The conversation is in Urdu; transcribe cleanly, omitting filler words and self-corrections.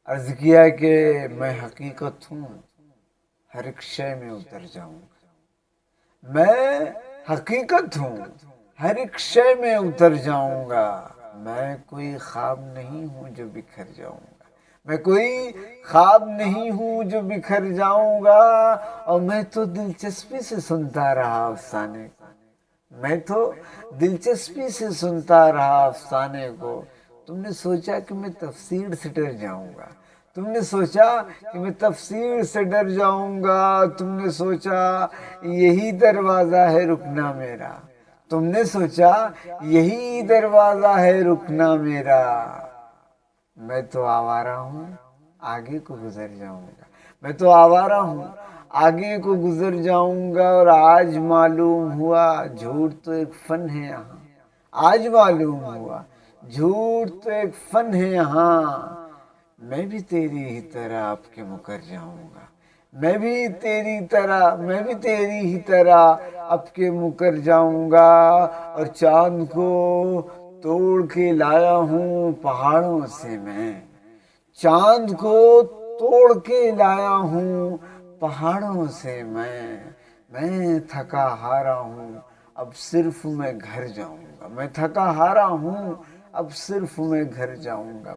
عرض کیا کہ میں حقیقت ہوں، ہر ایک شے میں اتر جاؤں گا. میں حقیقت ہوں، ہر ایک شے میں اتر جاؤں گا. میں کوئی خواب نہیں ہوں جو بکھر جاؤں گا. میں کوئی خواب نہیں ہوں جو بکھر جاؤں گا. اور میں تو دلچسپی سے سنتا رہا افسانے کو. میں تو دلچسپی سے سنتا رہا افسانے کو. تم نے سوچا کہ میں تفسیر سے ڈر جاؤں گا. تم نے سوچا کہ میں تفسیر سے ڈر جاؤں گا. تم نے سوچا یہی دروازہ ہے رکنا میرا. تم نے سوچا یہی دروازہ ہے رکنا میرا. میں تو آوارہ ہوں، آگے کو گزر جاؤں گا. میں تو آوارہ ہوں، آگے کو گزر جاؤں گا. اور آج معلوم ہوا جھوٹ تو ایک فن ہے یہاں. آج معلوم ہوا جھوٹ تو ایک فن ہے یہاں. میں بھی تیری ہی طرح آپ کے مکر جاؤں گا. میں بھی تیری ہی طرح اب کے مکر جاؤں گا. اور چاند کو توڑ کے لایا ہوں پہاڑوں سے میں. چاند کو توڑ کے لایا ہوں پہاڑوں سے میں تھکا ہارا ہوں اب صرف میں گھر جاؤں گا. میں تھکا ہارا ہوں اب صرف میں گھر جاؤں گا.